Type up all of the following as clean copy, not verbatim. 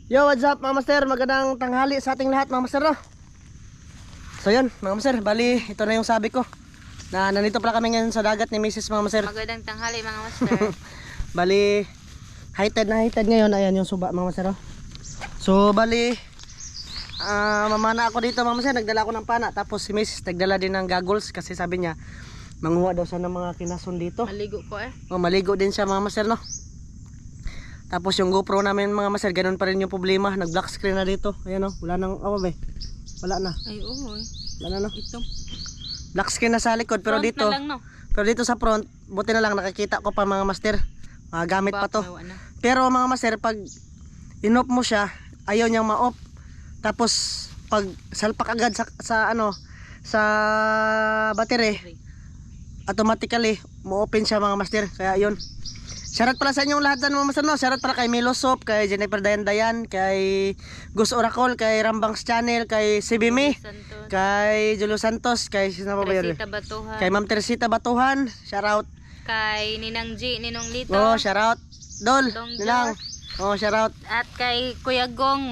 Yo, what's up mga master? Magandang tanghali sa ating lahat mga master, no? So yun mga master, bali ito na yung sabi ko na nandito pala kami ngayon sa dagat ni Mrs. mga master. Magandang tanghali mga master. Bali high tide ngayon. Ayan yung suba mga master, no? So bali mamana ako dito mga master. Nagdala ako ng pana. Tapos si Mrs. nagdala din ng goggles kasi sabi niya manguha daw siya ng mga kinason dito. Maligo ko Maligo din siya mga master, no? Tapos yung GoPro namin mga master, ganun pa rin yung problema. Nag black screen na dito. Ayan o, wala nang wala na. Ay oo Wala na, no? Ito. Black screen na sa likod pero Front dito. na lang, no? Pero dito sa front, buti na lang nakikita ko pa mga master. Gamit pa to. Pero mga master, pag in-off mo siya, ayaw niyang ma-off. Tapos pag salpak agad sa battery, automatically mo-open siya mga master. Kaya yun. Shoutout pala sa inyong lahat dyan mga master, no? Shoutout pala kay Milosop, kay Jennifer Dayan, kay Gus Oracle, kay Rambangs Channel, kay Sibimi, kay Julio Santos, kay Teresita Batuhan, kay Ma'am Teresita Batuhan. Shoutout kay Ninang G, Ninong Lito. shoutout Dol, nilang. Shoutout. At kay Kuya Gong,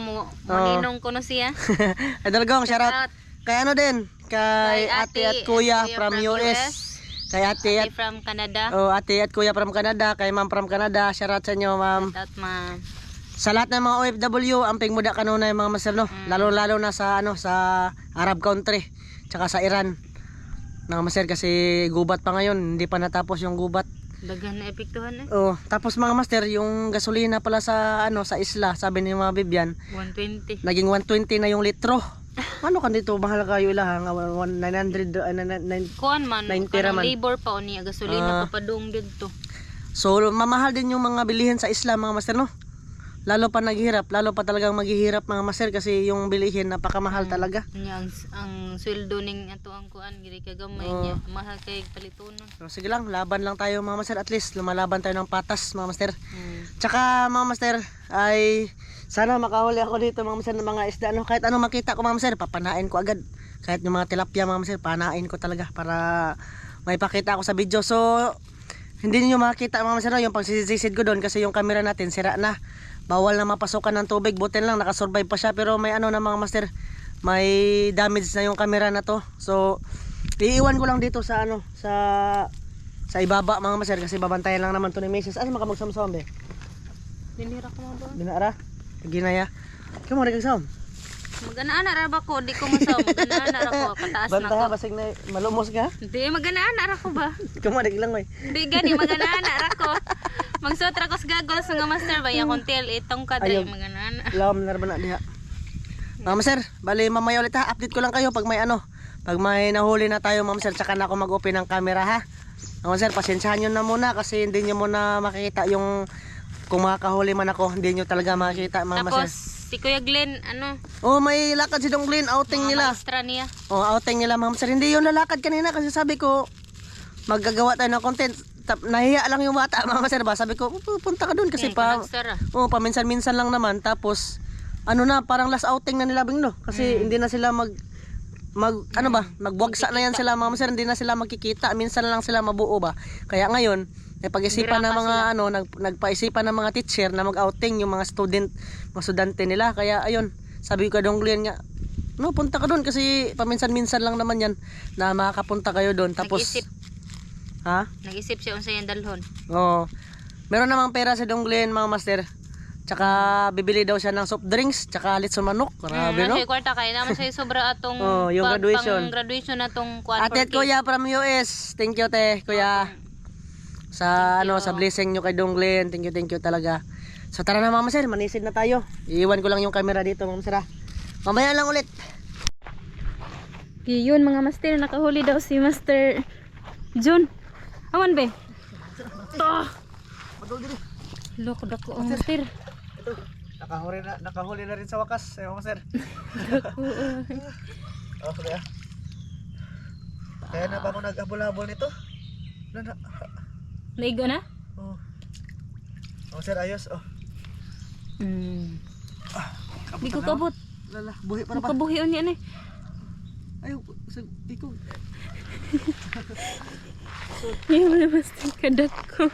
Ninong ko na siya. Idol Gong, shoutout. Kay ano din, kay ate at kuya from US. Kay ate from Canada. Ate at kuya from Canada, kay ma'am from Canada. Shoutout sa inyo, ma'am. Shoutout, ma'am. Sa lahat ng mga OFW, amping muda kanunay mga master, no? Lalo na sa sa Arab country, tsaka sa Iran. Mga master, kasi gubat pa ngayon, hindi pa natapos yung gubat. Daghan na epektuhan Tapos mga master, yung gasolina pala sa sa isla, sabi ni mga Bibian, 120. naging 120 na yung litro. Ano kan dito mahal kayo ilang 900 kuan man 90 kanang raman. labor pa ni gasolina papadung dito. So mamahal din yung mga bilihin sa isla mga master, no? Lalo pa talagang maghihirap mga master kasi yung bilihin napakamahal talaga. Ang sweldo ning ato ang kuan giri kagamay niya, mahal kay palitunon. So sige lang, laban lang tayo mga master, at least lumalaban tayo ng patas mga master. Tsaka mga master ay sana makahuli ako dito mga master ng mga isda, no? Kahit ano makita ko mga master, papanain ko agad. Kahit yung mga tilapia mga master, panain ko talaga para may pakita ako sa video. So hindi niyo makita mga master, no, yung pagsisisid ko doon kasi yung camera natin sira na. Bawal na mapasukan ng tubig. Buti lang nakasurvive pa siya, pero may na mga master, may damage na yung camera na to. So iiwan ko lang dito sa sa ibaba mga master kasi babantayan lang naman to ni Mrs. Ano makamagsamsam be? Dinira ko mga ba? Dinara? Ginaya. Kamu rin kagsam? Magana-ana ra ba ko? Di ko masaw. Magana-ana ra ko. Pataas na ko. Banta basig na malumos ka? Hindi, magana-ana ra ko ba? Kamu rin lang oy. Hindi gani, magana-ana ra ko. Magsuot ra ko sa goggles nga master ba? Yung kontel, itong kadre, magana-ana. Lam na ba na diha? Mga master, bali mamaya ulit ha. Update ko lang kayo pag may pag may nahuli na tayo mga master, tsaka na ako mag-open ng camera ha. Mga master, pasensyahan nyo na muna kasi hindi nyo muna makikita yung kung makakahuli man ako, hindi nyo talaga makikita mga master. Tapos si Kuya Glenn, may lakad si Dong Glenn, outing nila. Maestra niya. Outing nila mga master. Hindi yun lalakad kanina kasi sabi ko maggagawa tayo ng content. Nahiya lang yung bata mga master ba. Sabi ko punta ka doon kasi paminsan-minsan lang naman. Tapos parang last outing na nila binglo kasi hindi na sila magbuwagsa na yan sila mga master. Hindi na sila magkikita, minsan lang sila mabuo ba. Kaya ngayon pag-isipan ng mga nagpaisipan ng mga teacher na mag-outing yung mga estudyante nila. Kaya ayun, sabi ko kay Dong Glenn nga, punta ka doon kasi paminsan-minsan lang naman yan na makakapunta kayo doon. Tapos Nag-isip siya unsay yung dalhon. Meron namang pera si Dong Glenn mga master. Tsaka bibili daw siya ng soft drinks, tsaka litson manok. Grabe no? Kwarta kay naman siya sobra atong yung graduation atong kuan. Ate at kuya from US. Thank you te, kuya. Sa sa blessing nyo kay Dong Glenn. Thank you talaga. So tara na mga master, manisid na tayo. Iiwan ko lang yung camera dito mga master. Mamaya lang ulit. Yun mga master, nakahuli daw si Master John. Awan be? Loko dako ang master. Ito, nakahuli na rin sa wakas, mga master. Kaya. Kaya na ba mo nag-abol-abol nito? Naigo na? Sir, ayos. Di ko kabot. Lala, buhi para ba? Kabuhi on yan Ayaw, ikaw. Yung mga master kadat ko.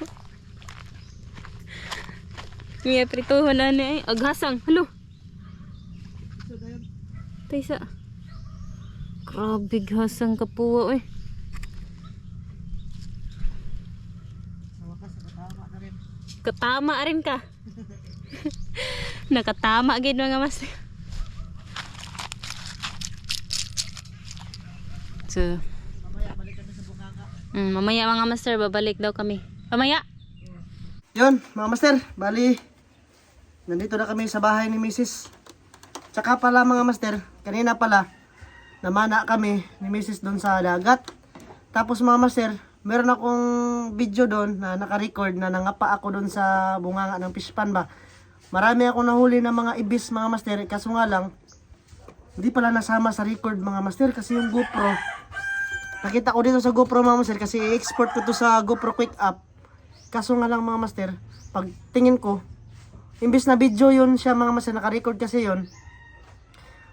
May prituhon na ni ay. Aghasang. Halo. Taysa. Grabe hasang kapuwa eh. Katama rin ka. Nakatama gid mga mas. So, mamaya mga master, babalik daw kami. Mamaya. Yun, mga master, bali, nandito na kami sa bahay ni Mrs. Tsaka pala mga master, kanina pala, namana kami ni Mrs. doon sa dagat. Tapos mga master, meron akong video doon na naka-record na nangapa ako doon sa bunganga ng fish pan ba. Marami akong nahuli ng mga ibis mga master, kaso nga lang, hindi pala nasama sa record mga master kasi yung GoPro, nakita ko dito sa GoPro mga master kasi i-export ko to sa GoPro Quick Up. Kaso nga lang mga master, pag tingin ko, imbis na video yun siya mga master, naka-record kasi yun.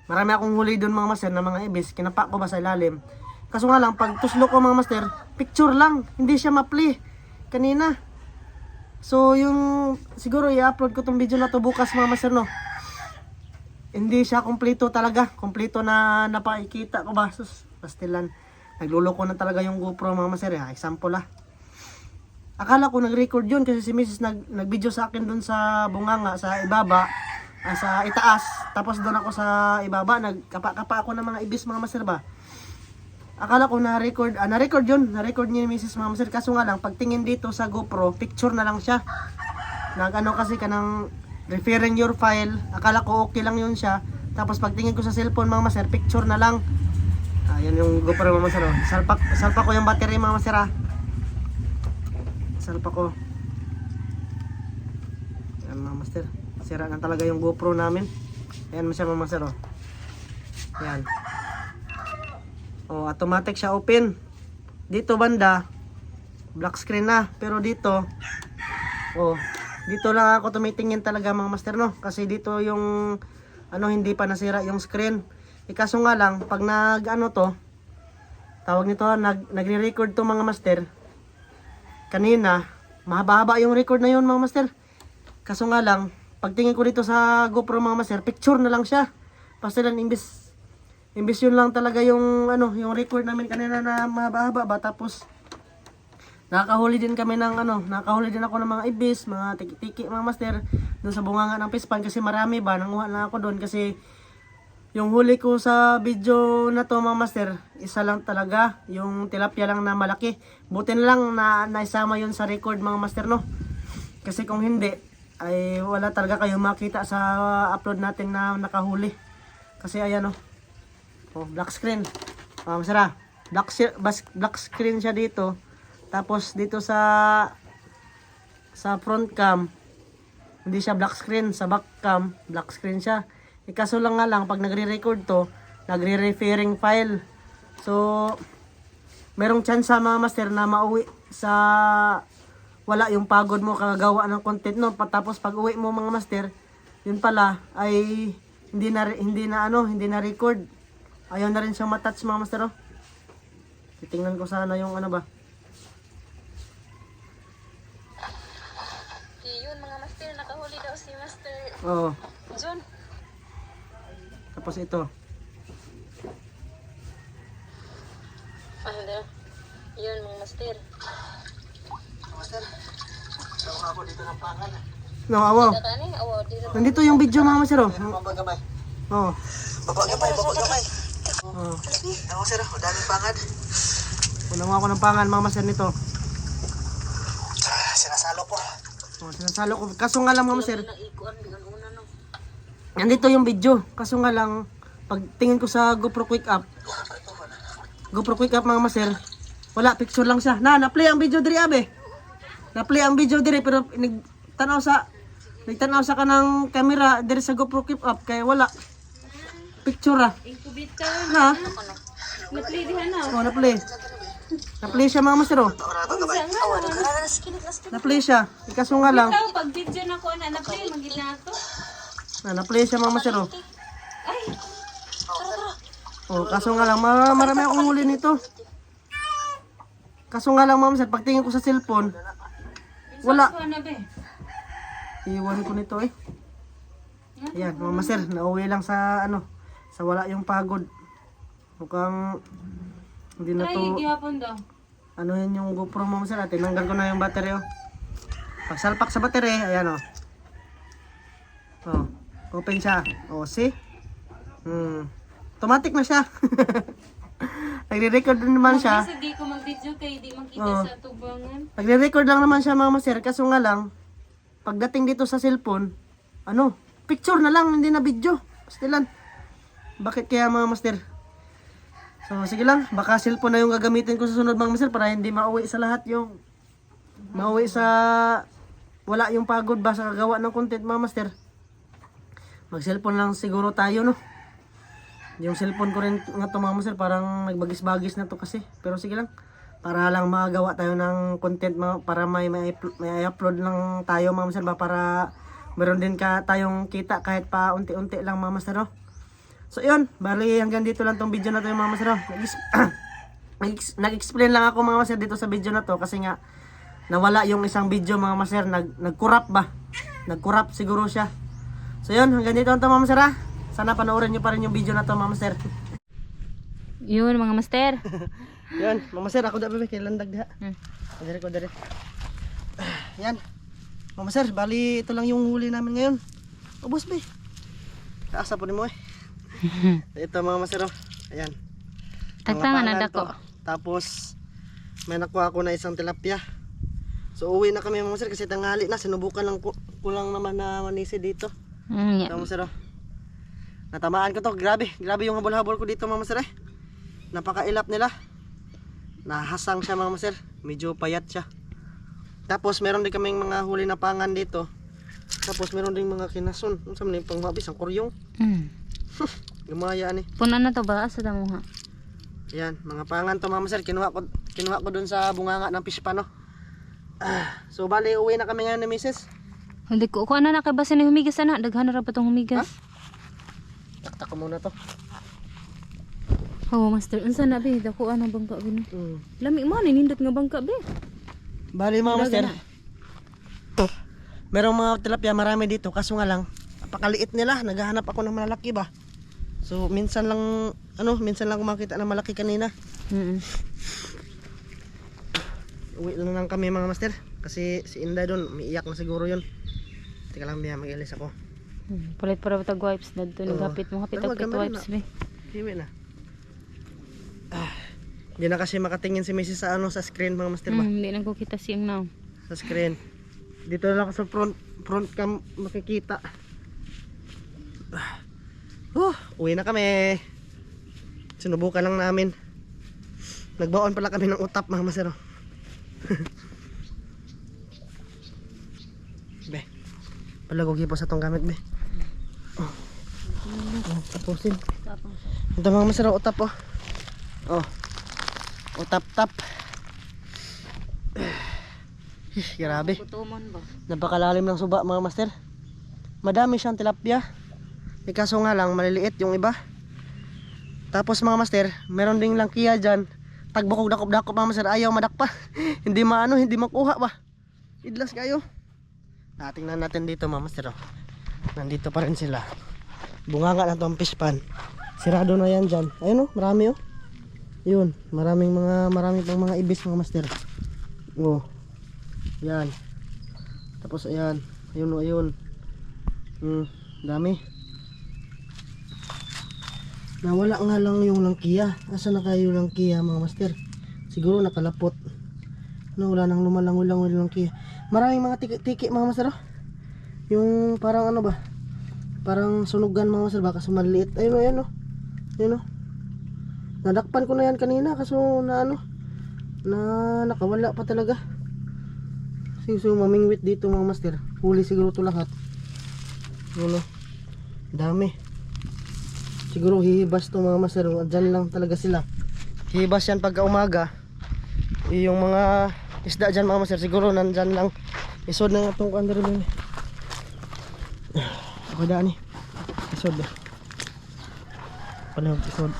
Marami akong huli doon mga master na mga ibis, kinapa ko ba sa ilalim. Kaso nga lang, pag tuslo ko mga master, picture lang, hindi siya ma-play kanina. So yung, siguro i-upload ko tong video na to bukas mga master no. Hindi siya kompleto talaga, kompleto na napakikita ko ba. Sus, pastilan. Nagluloko na talaga yung GoPro mga master, example lah. Akala ko nag-record yun kasi si Mrs. nag-video sa akin dun sa bunganga, sa ibaba, sa itaas. Tapos doon ako sa ibaba, nagkapa-kapa ako ng mga ibis mga master ba. Akala ko na-record, na-record yun, na-record niya ni Mrs. mga master. Kaso nga lang, pagtingin dito sa GoPro, picture na lang siya. Nag-ano kasi ka ng referring your file, akala ko okay lang yun siya. Tapos pagtingin ko sa cellphone mga master, picture na lang. Ayan yung GoPro mga master. Salpa ko yung battery mga master. Salpa ko. Ayan mga master. Sira na talaga yung GoPro namin. Ayan mo siya mga master. Ayan. Oh, automatic siya open. Dito banda, black screen na. Pero dito, oh, dito lang ako tumitingin talaga mga master no. Kasi dito yung, hindi pa nasira yung screen. Kaso nga lang, pag tawag nito, nagre-record to mga master. Kanina, mahaba-haba yung record na yun mga master. Kaso nga lang, pagtingin ko dito sa GoPro mga master, picture na lang siya. Pastilan, imbis yun lang talaga yung, yung record namin kanina na mahaba-haba ba. Tapos, nakahuli din kami ng, nakahuli din ako ng mga ibis, mga tiki-tiki mga master, doon sa bunganga ng fish pan kasi marami ba, nanguha na ako doon kasi, yung huli ko sa video na to mga master, isa lang talaga, yung tilapia lang na malaki. Buti na lang na naisama yun sa record mga master no. Kasi kung hindi, ay wala talaga kayo makita sa upload natin na nakahuli. Kasi ayan oh, black screen. Masara, black screen siya dito. Tapos dito sa front cam, hindi siya black screen, sa back cam, black screen siya. Kaso lang nga lang, pag nagre-record to, nagre-referring file. So, merong chance sa mga master na mauwi sa wala yung pagod mo kagagawa ng content no. Tapos pag uwi mo mga master, yun pala ay hindi na record. Ayaw na rin siyang matouch mga master oh. Titingnan ko sana yung ba. Yun mga master, nakahuli daw si master. Oo. John. Tapos ito. Yun mga master. Master, tawag ako dito ng pangan. No, awaw. Nandito yung video mga master oh. Babagabay. Oo. Babagabay. Oo. Tawag master, daming pangan. Unang ako ng pangan mga master nito. Sinasalo ko. Oh, sinasalo ko. Kaso nga lang mga master, nandito yung video. Kaso nga lang, pag tingin ko sa GoPro Quick Up mga master, wala, picture lang siya. Na-play ang video diri abe. Na-play ang video diri pero nagtanaw sa kanang camera diri sa GoPro Quick Up kaya wala. Picture na. Na-play dihan na. Oh, na-play. Na-play siya mga master oh. Na-play siya. Kaso nga lang, Ikaw, pag video na ko na-play, magiging na to. na-play siya mga master oh. Ay, Oh, kaso nga lang, marami akong huli nito. Kaso nga lang, ma'am, sir, pagtingin ko sa cellphone, wala. iwan ko nito eh. Ayan, mga master, nauwi lang sa ano, sa wala yung pagod. Mukhang hindi na to. gihapon daw. Ano yun yung GoPro mga master, tinanggal ko na yung battery oh. Pagsalpak sa battery, ayan oh. Oh, open siya. Oh, see? Automatic na siya. Nagre-record din naman siya. Di ko mag-video kay di makita Oo. sa tubangan. Nagre-record lang naman siya mga master, kaso nga lang, pagdating dito sa cellphone, ano, picture na lang, hindi na video. Pastilan. Bakit kaya mga master? So sige lang, baka cellphone na yung gagamitin ko sa sunod mga master para hindi mauwi sa lahat yung mauwi sa wala yung pagod ba sa kagawa ng content mga master. Mag cellphone lang siguro tayo no. Yung cellphone ko rin nga to mga master parang nagbagis-bagis na to kasi. Pero sige lang, para lang magawa tayo ng content para may upload lang tayo mga master ba para meron din tayong kita kahit pa unti-unti lang mga master no. So yun, bali hanggang dito lang tong video na to yung mga master no. Nag-explain lang ako mga master dito sa video na to kasi nga nawala yung isang video mga master, nag-corrupt ba? Nag-corrupt siguro siya. So yun, hanggang dito lang to mga master ha. Sana panoorin nyo pa rin yung video na to mga master. Yun mga master. Yan, mga master, ako da bebe, kailandag da. Dari ko dari. Yan. Mga master, bali ito lang yung huli namin ngayon. Ubos be. Kaasa po ni mo eh. Ito mga master oh. Ayan. Tagtangan Mga na pangan dako. to. Tapos may nakuha ako na isang tilapia. So uwi na kami mga master kasi tanghali na. Sinubukan lang kulang naman na manisi dito. Yeah. Ito mga master oh. Natamaan ko to. Grabe yung habol-habol ko dito mga master eh. Napakailap nila. Nahasang siya mga master. Medyo payat siya. Tapos meron din kaming mga huli na pangan dito. Tapos meron din mga kinason. Ano sa mga panghwabis ang kuryong. Gumaya ni. Puno na to ba? Asa mo ha? Yan, mga pangan to mga master. Kinuha ko dun sa bunganga ng fish pan no. So bali uwi na kami ngayon ni Mrs. Hindi ko ano na kay basin ni humigas ana, daghan na ra pa tong humigas. Taktak ko muna to. Oh, master, unsa na be? Dako ano bangka be no? Lami mo ni nindot nga bangka be. Bali mga master. Merong mga tilapia marami dito kaso nga lang napakaliit nila. Naghahanap ako ng malalaki ba. So minsan lang ako makita ng malaki kanina. Uwi na lang kami mga master kasi si Inday doon umiiyak na siguro yun. Teka lang biya mag-ilis ako. Palit para tag wipes na dito nagapit mo hapit Pero og wipes be. Hiwi na. Hindi na kasi makatingin si Mrs. sa sa screen mga master ba. Hindi na ko kita siyang now. Sa screen. Dito na lang ako sa front cam makikita. Uwi na kami. Sinubukan lang namin. Nagbaon pala kami ng utap mga master. Be. Palagog hipo sa tong gamit be. Tapusin. Ito mga master utap oh. Utap-tap. Grabe. Kutumon ba? Napakalalim ng suba mga master. Madami siyang tilapia. Kaso nga lang maliliit yung iba. Tapos mga master, meron ding langkiya dyan. Tagbukog dakop-dakop mga master, ayaw madakpa. Hindi makuha ba. Idlas kayo. Tingnan natin dito mga master oh. Nandito pa rin sila. Bunganga na to ang fish pan. Sirado na yan dyan. Ayun oh, marami oh. Yun, marami pang mga ibis mga master. Oh. Yan. Tapos ayan. Ayun. Dami. Nawala nga lang yung langkiya. Asa na kayo yung langkiya mga master? Siguro nakalapot. Wala nang lumalangoy-langoy yung langkiya. Maraming mga tiki mga master. Yung parang ano ba? Parang sunugan mga master. Baka sumaliit. Ayun oh. Ayun oh. Nadakpan ko na yan kanina kaso nakawala pa talaga. So mamingwit dito mga master. Huli siguro to lahat. Dami. Siguro hihibas to mga master. Dyan lang talaga sila. Hihibas yan pagka umaga. Yung mga isda dyan mga master. Siguro nandyan lang. Isod na nga itong under rin. Ako daan eh. Isod ba? Panahog isod.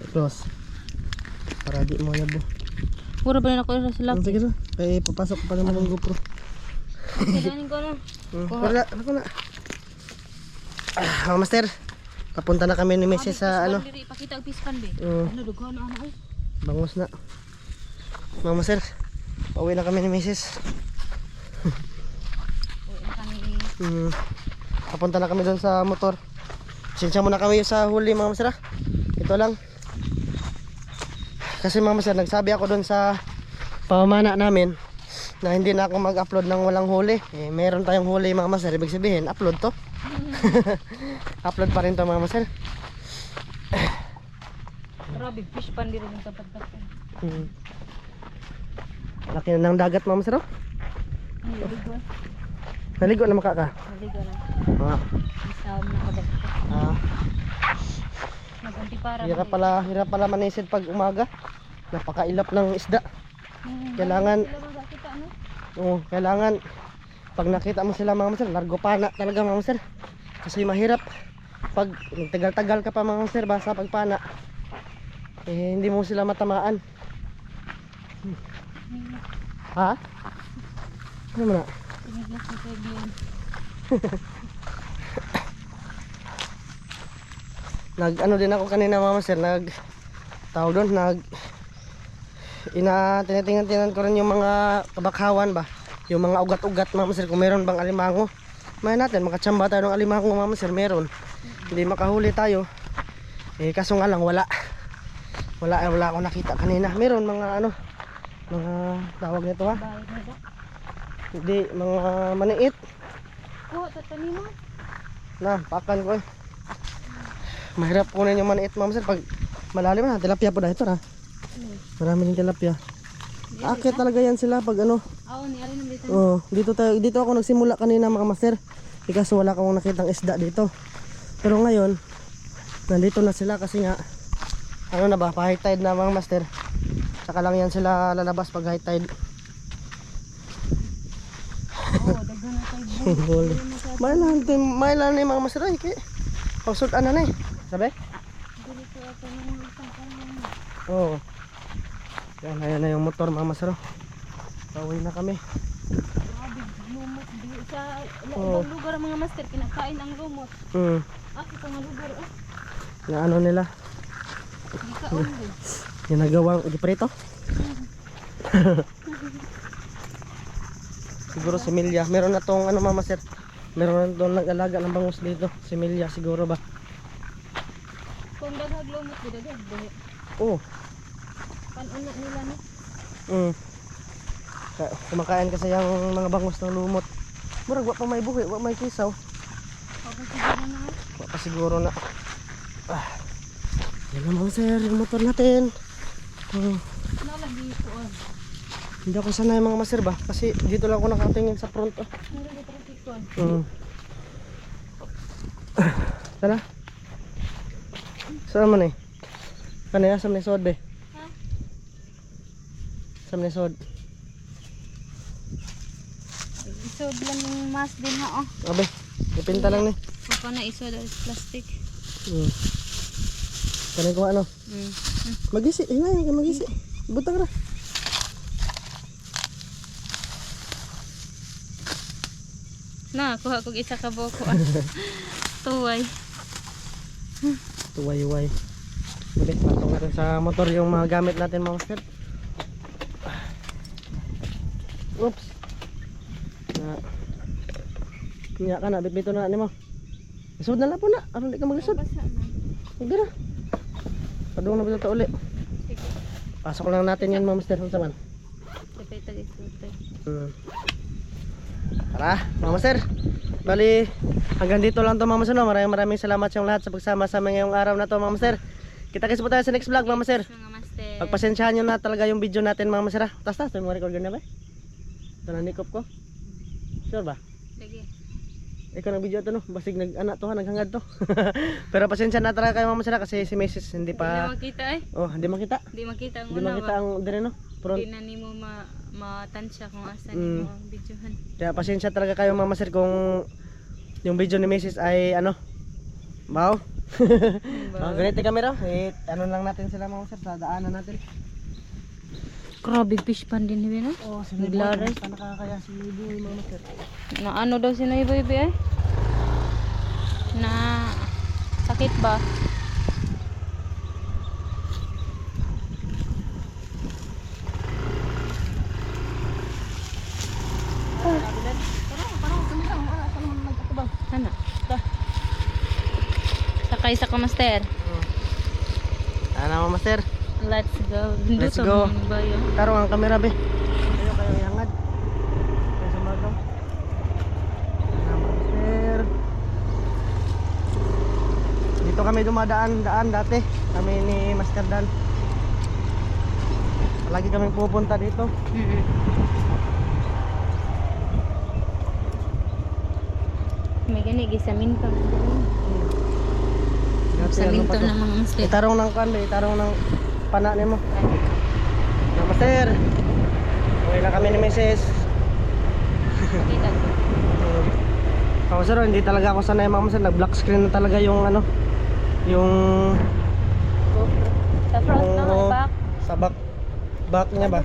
Close para di mo yabo. Puro ba na ko sa sila? Sige na. Kaya papasok pa naman ng GoPro. Kailangan ko na. Wala, ako na. Mga master, papunta na kami ni Mrs. sa ano. Ipakita ang pispan be. Mm. Ano dugo na ay. Bangus na. Mga master, pauwi na kami ni Mrs. Uy, kami. Papunta na kami doon sa motor. Pasensya muna kami sa huli mga master. Ito lang. Kasi mga master, nagsabi ako doon sa pamamana namin na hindi na ako mag-upload ng walang huli. Meron tayong huli mga master. Ibig sabihin, upload to. Upload pa rin to mga master. Grabe, fish pan din yung kapatid. Laki na ng dagat mga master. Naligo. Naligo na makaka. Naligo na. Ah. Isawam na kabak. Nag-antipara. Hirap pala manisid pag umaga. Napakailap ng isda. Kailangan kailangan pag nakita mo sila mga master, largo pana talaga mga master. Kasi mahirap pag tagal-tagal ka pa mga master basta pagpana. Hindi mo sila matamaan. Ha? Ano mo na? Nag-ano din ako kanina mga master, tawag doon, tinitingnan ko rin yung mga kabakhawan ba, yung mga ugat-ugat mga master, kung meron bang alimango. May natin, makatsamba tayo ng alimango mga master, meron. Hindi makahuli tayo. Kaso nga lang wala akong nakita kanina. Meron mga ano, mga tawag nito ha. Hindi, mga maniit. Tatanino. Na, pakan ko Mahirap kunin yung maniit mga master pag malalim na. Tilapia po dahil ito ha. Marami din tilapia. Akit talaga yan sila pag ano. Ni ari nang dito. Dito ako nagsimula kanina mga master. Kaso wala akong nakitang isda dito. Pero ngayon, nandito na sila kasi nga ano na ba, pa high tide na mga master. Saka lang yan sila lalabas pag high tide. Daghan na tayo. Mailan na yung mga master ay kaya pagsudan na eh. Sabi? Oo. Ayan na yung motor mga master. Pauwi na kami. Lumot sa ibang lugar ang mga master kinakain ang lumot. Ito nga lugar Na ano nila? Ginagawang iprito? Siguro si Milya. Meron na tong ano mga master. Meron na doon nag-alaga ng bangus dito. Si Milya siguro ba? Kung daghag lumot didagag buhi. Oo. Panuna nila no. Kumakain kasi yung mga bangus ng lumot. Murag wa pa may buhi, wa may kisaw. Wa pa siguro na. Yan naman sir, yung motor natin. Nalagi ko Hindi ako sanay mga master ba? Kasi dito lang ako nakatingin sa front. Tara. Saan man eh? Kanaya sa mnesod be? Sa mnesod. Isod lang yung mas din ha Abe, ipinta lang ni. Papa na isod ang plastic. Kanay ko ano? Magisi, hinay ka magisi. Butang ra. Na, kuha kog isa ka boko Tuway. Tuway-way. Balik, patong natin sa motor yung mga gamit natin mga master. Oops. Kanya ka na, bitbito na mo. Isod na lang po na, aron di ka maglisod. Hindi na. Padung na bito uli. Pasok lang natin yun mga master. Saan saman? Tara mga master. Bali, hanggang dito lang to mga master. Maraming salamat sa lahat sa pagsama sa ngayong araw na to mga master. Kita-kits po tayo sa next vlog mga master. Pagpasensyahan nyo na talaga yung video natin mga master. Tas-tas, ito yung record na ba? Ito na nikop ko. Sure ba? Lagi. Ikaw nag video ito no, basig nag-anak to ha, naghangad to. Pero pasensya na talaga kayo mga master kasi si Mrs. hindi pa. Hindi makita hindi makita. Hindi makita ang Hindi makita ang dire no. Hindi na nimo matansya kung asan mo ang videohan. Kaya pasensya talaga kayo mga master kung yung video ni Mrs. ay ano. Wow. Ganito kamera. Ano lang natin sila mga master sa daanan natin. Grabe, fish pan din yun, no? Oh, si Naglaray. Boy. Nakakaya si Boy, mga master. Na ano daw si Noy Baby ay? Na sakit ba? Ano? Sakay sa kamaster. Ano mga master? Let's go. Let's Dito go. mo ba yun? Taro ang kamera be. Kayo ihangad. Kayo sa magaw. Ano mga master? Dito kami dumadaan dati. Kami ni Master Dan. Lagi kami pupunta dito. May gani, gisamin ka. Dati, Samin ano pa to to? ng mga master. Itarong ng kan be, itarong ng pana nimo. Mga master. Uwi na kami ni Mrs. Kita ko. Ako sir, hindi talaga ako sanay mga master. Nag-black screen na talaga yung ano, yung Sa front na, yung- back. sa back niya ba?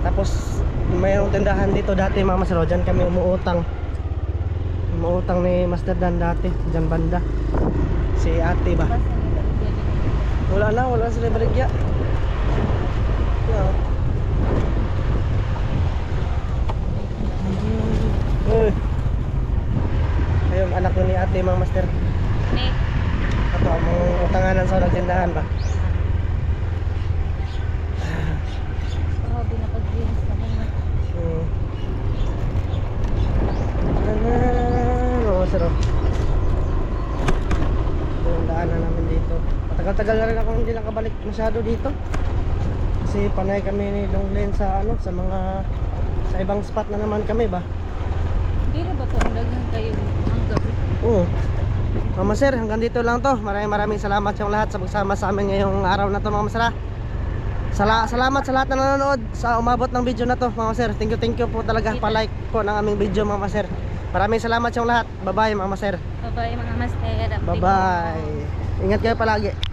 Tapos mayroong tindahan dito dati mga master. Diyan kami umuutang. Umuutang ni Master Dan dati, diyan banda. Si ate ba? Wala sila baligya. Yeah. Ayun, anak ko ni ate mga master. Nick. Ato ang mga utanganan sa nagtindahan ba? Grabe na pag-drinks na kanya. Oo, sir. Ito yung daanan namin dito. Matagal-tagal na rin ako hindi nakabalik masyado dito. Kasi panay kami ni Donglen sa ano, sa mga sa ibang spot na naman kami ba? Hindi na ba ito ang dagang kayo ang gabi? Oo. Mama sir, hanggang dito lang to. Maraming salamat sa lahat sa pagsama sa amin ngayong araw na to mga masara. Salamat sa lahat na nanonood sa umabot ng video na to mga sir. Thank you po talaga. Pa-like po ng aming video mga sir. Maraming salamat sa lahat. Bye bye mga sir. Bye-bye mga master. Bye bye. Ingat kayo palagi.